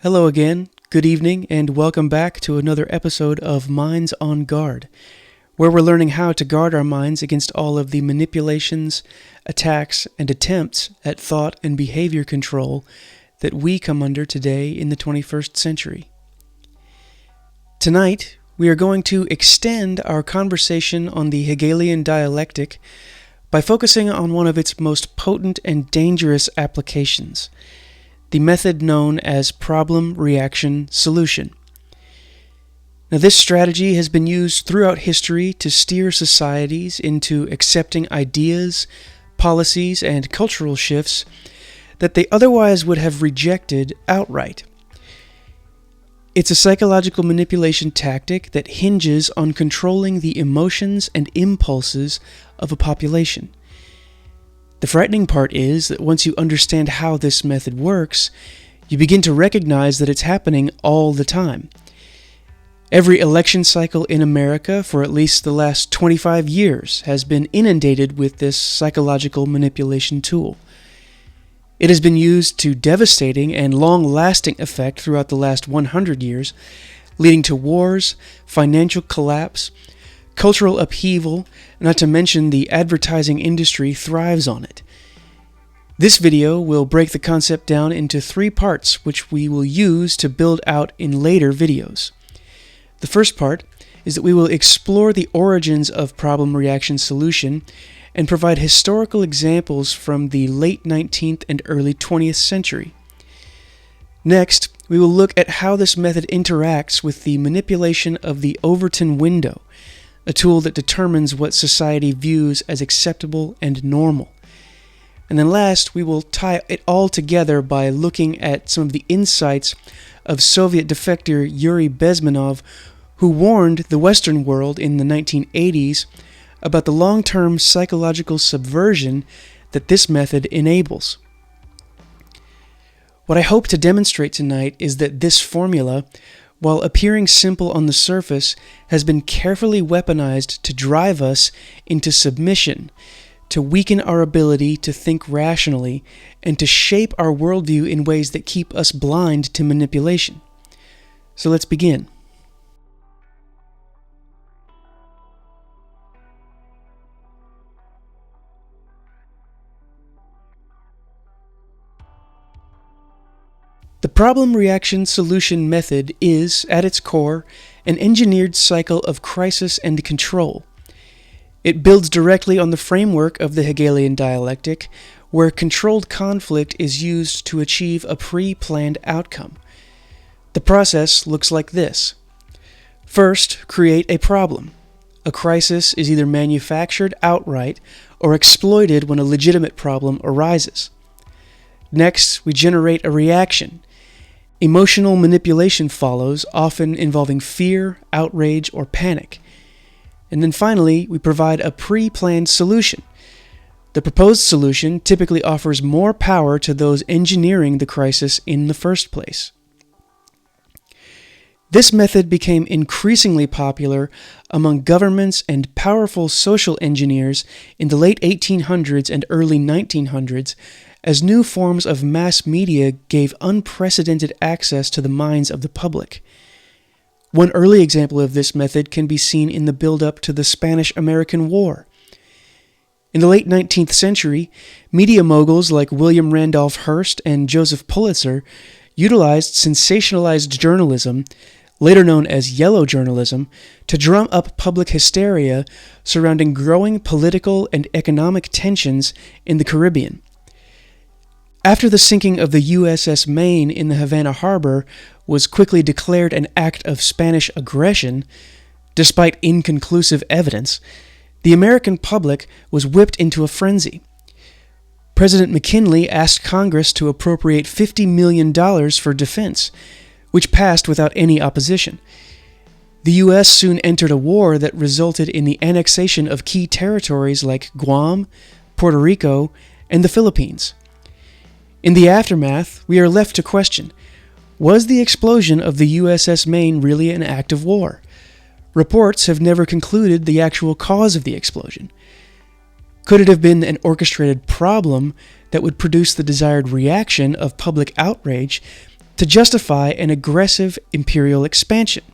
Hello again, good evening, and welcome back to another episode of Minds on Guard, where we're learning how to guard our minds against all of the manipulations, attacks, and attempts at thought and behavior control that we come under today in the 21st century. Tonight, we are going to extend our conversation on the Hegelian dialectic by focusing on one of its most potent and dangerous applications, the method known as problem-reaction-solution. Now, this strategy has been used throughout history to steer societies into accepting ideas, policies, and cultural shifts that they otherwise would have rejected outright. It's a psychological manipulation tactic that hinges on controlling the emotions and impulses of a population. The frightening part is that once you understand how this method works, you begin to recognize that it's happening all the time. Every election cycle in America for at least the last 25 years has been inundated with this psychological manipulation tool. It has been used to devastating and long-lasting effect throughout the last 100 years, leading to wars, financial collapse, cultural upheaval, not to mention the advertising industry thrives on it. This video will break the concept down into 3 parts, which we will use to build out in later videos. The first part is that we will explore the origins of problem-reaction-solution and provide historical examples from the late 19th and early 20th century. Next, we will look at how this method interacts with the manipulation of the Overton window, a tool that determines what society views as acceptable and normal. And then last, we will tie it all together by looking at some of the insights of Soviet defector Yuri Bezmenov, who warned the Western world in the 1980s about the long-term psychological subversion that this method enables. What I hope to demonstrate tonight is that this formula, while appearing simple on the surface, has been carefully weaponized to drive us into submission, to weaken our ability to think rationally, and to shape our worldview in ways that keep us blind to manipulation. So let's begin. The problem-reaction-solution method is, at its core, an engineered cycle of crisis and control. It builds directly on the framework of the Hegelian dialectic, where controlled conflict is used to achieve a pre-planned outcome. The process looks like this. First, create a problem. A crisis is either manufactured outright or exploited when a legitimate problem arises. Next, we generate a reaction. Emotional manipulation follows, often involving fear, outrage, or panic. And then finally, we provide a pre-planned solution. The proposed solution typically offers more power to those engineering the crisis in the first place. This method became increasingly popular among governments and powerful social engineers in the late 1800s and early 1900s, as new forms of mass media gave unprecedented access to the minds of the public. One early example of this method can be seen in the build-up to the Spanish-American War. In the late 19th century, media moguls like William Randolph Hearst and Joseph Pulitzer utilized sensationalized journalism, later known as yellow journalism, to drum up public hysteria surrounding growing political and economic tensions in the Caribbean. After the sinking of the USS Maine in the Havana harbor was quickly declared an act of Spanish aggression, despite inconclusive evidence, the American public was whipped into a frenzy. President McKinley asked Congress to appropriate $50 million for defense, which passed without any opposition. The U.S. soon entered a war that resulted in the annexation of key territories like Guam, Puerto Rico, and the Philippines. In the aftermath, we are left to question, was the explosion of the USS Maine really an act of war? Reports have never concluded the actual cause of the explosion. Could it have been an orchestrated problem that would produce the desired reaction of public outrage to justify an aggressive imperial expansion.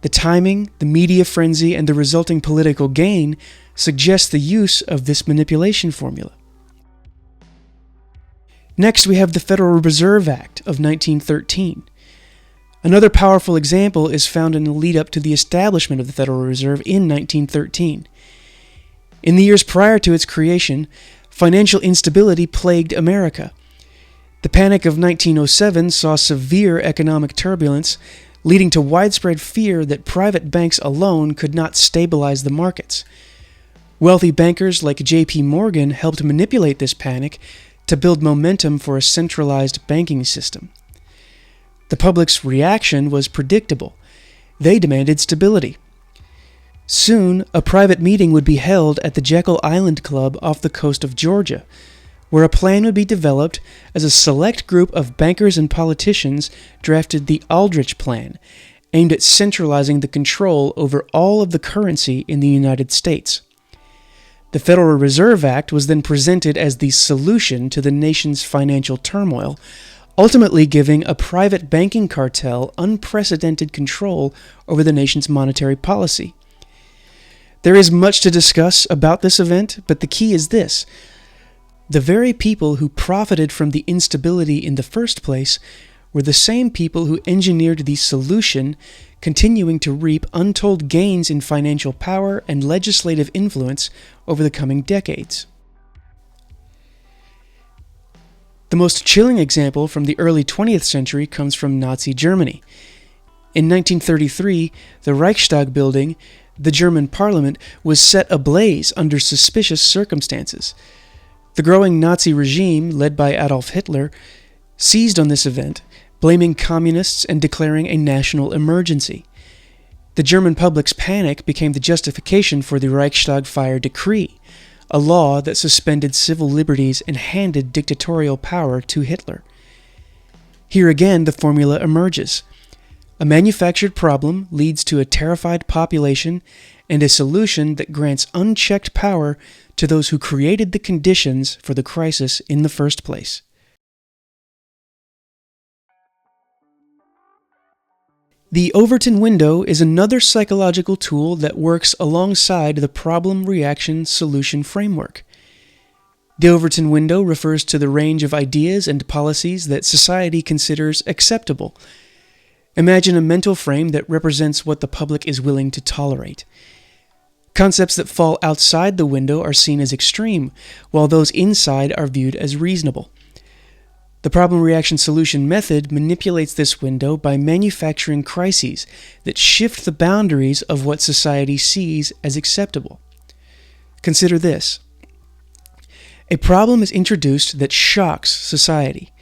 The timing, the media frenzy, and the resulting political gain suggest the use of this manipulation formula. Next, we have the Federal Reserve Act of 1913. Another powerful example is found in the lead-up to the establishment of the Federal Reserve in 1913. In the years prior to its creation, financial instability plagued America. The Panic of 1907 saw severe economic turbulence, leading to widespread fear that private banks alone could not stabilize the markets. Wealthy bankers like J.P. Morgan helped manipulate this panic to build momentum for a centralized banking system. The public's reaction was predictable. They demanded stability. Soon, a private meeting would be held at the Jekyll Island Club off the coast of Georgia, where a plan would be developed as a select group of bankers and politicians drafted the Aldrich Plan, aimed at centralizing the control over all of the currency in the United States. The Federal Reserve Act was then presented as the solution to the nation's financial turmoil, ultimately giving a private banking cartel unprecedented control over the nation's monetary policy. There is much to discuss about this event, but the key is this. The very people who profited from the instability in the first place were the same people who engineered the solution, continuing to reap untold gains in financial power and legislative influence over the coming decades. The most chilling example from the early 20th century comes from Nazi Germany. In 1933, the Reichstag building, the German parliament, was set ablaze under suspicious circumstances. The growing Nazi regime, led by Adolf Hitler, seized on this event, blaming communists and declaring a national emergency. The German public's panic became the justification for the Reichstag fire decree, a law that suspended civil liberties and handed dictatorial power to Hitler. Here again, the formula emerges. A manufactured problem leads to a terrified population and a solution that grants unchecked power to those who created the conditions for the crisis in the first place. The Overton window is another psychological tool that works alongside the problem-reaction-solution framework. The Overton window refers to the range of ideas and policies that society considers acceptable. Imagine a mental frame that represents what the public is willing to tolerate. Concepts that fall outside the window are seen as extreme, while those inside are viewed as reasonable. The problem-reaction-solution method manipulates this window by manufacturing crises that shift the boundaries of what society sees as acceptable. Consider this. A problem is introduced that shocks society.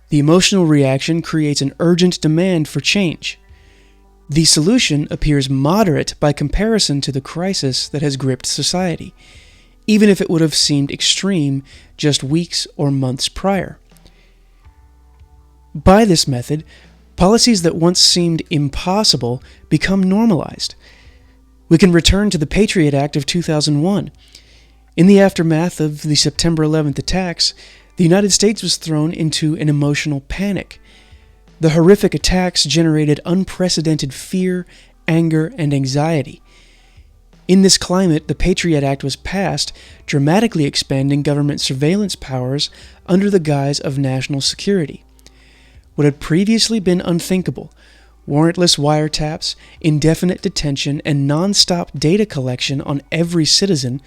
The emotional reaction creates an urgent demand for change. The solution appears moderate by comparison to the crisis that has gripped society, even if it would have seemed extreme just weeks or months prior. By this method, policies that once seemed impossible become normalized. We can return to the Patriot Act of 2001. In the aftermath of the September 11th attacks, the United States was thrown into an emotional panic. The horrific attacks generated unprecedented fear, anger, and anxiety. In this climate, the Patriot Act was passed, dramatically expanding government surveillance powers under the guise of national security. What had previously been unthinkable, warrantless wiretaps, indefinite detention, and non-stop data collection on every citizen,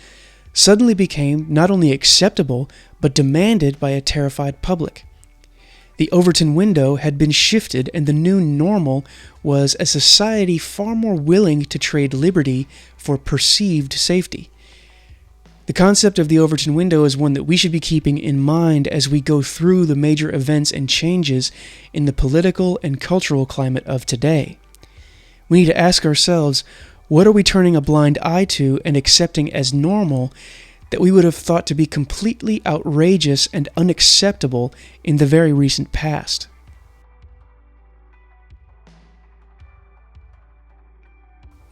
suddenly became not only acceptable, but demanded by a terrified public. The Overton window had been shifted, and the new normal was a society far more willing to trade liberty for perceived safety. The concept of the Overton window is one that we should be keeping in mind as we go through the major events and changes in the political and cultural climate of today. We need to ask ourselves, what are we turning a blind eye to and accepting as normal that we would have thought to be completely outrageous and unacceptable in the very recent past?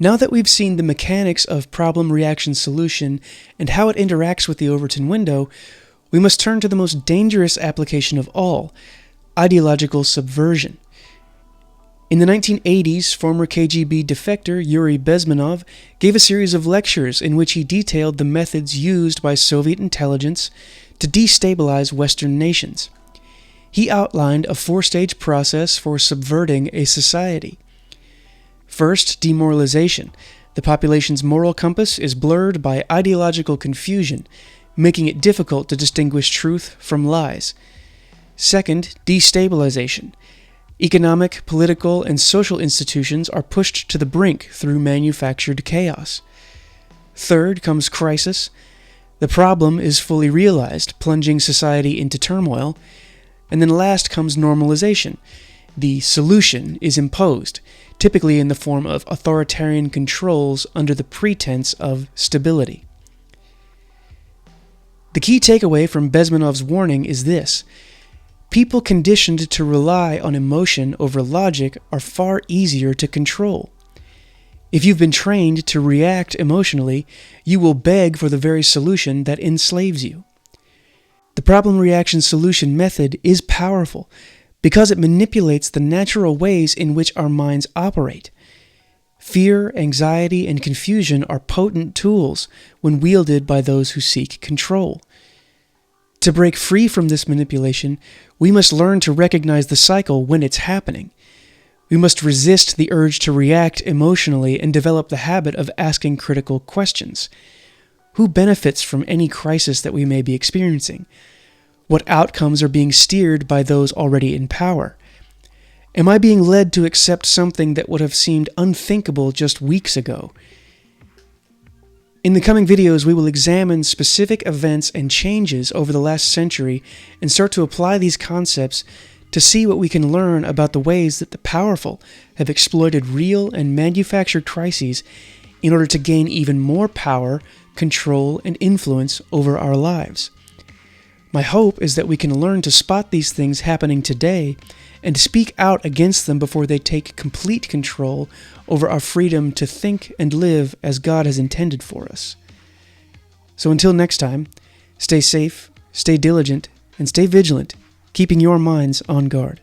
Now that we've seen the mechanics of problem-reaction-solution and how it interacts with the Overton window, we must turn to the most dangerous application of all, ideological subversion. In the 1980s, former KGB defector Yuri Bezmenov gave a series of lectures in which he detailed the methods used by Soviet intelligence to destabilize Western nations. He outlined a 4-stage process for subverting a society. First, demoralization. The population's moral compass is blurred by ideological confusion, making it difficult to distinguish truth from lies. Second, destabilization. Economic, political, and social institutions are pushed to the brink through manufactured chaos. Third comes crisis. The problem is fully realized, plunging society into turmoil. And then last comes normalization. The solution is imposed, typically in the form of authoritarian controls under the pretense of stability. The key takeaway from Bezmenov's warning is this: people conditioned to rely on emotion over logic are far easier to control. If you've been trained to react emotionally, you will beg for the very solution that enslaves you. The problem reaction solution method is powerful because it manipulates the natural ways in which our minds operate. Fear, anxiety, and confusion are potent tools when wielded by those who seek control. To break free from this manipulation, we must learn to recognize the cycle when it's happening. We must resist the urge to react emotionally and develop the habit of asking critical questions. Who benefits from any crisis that we may be experiencing? What outcomes are being steered by those already in power? Am I being led to accept something that would have seemed unthinkable just weeks ago? In the coming videos, we will examine specific events and changes over the last century and start to apply these concepts to see what we can learn about the ways that the powerful have exploited real and manufactured crises in order to gain even more power, control, and influence over our lives. My hope is that we can learn to spot these things happening today and speak out against them before they take complete control over our freedom to think and live as God has intended for us. So until next time, stay safe, stay diligent, and stay vigilant, keeping your minds on guard.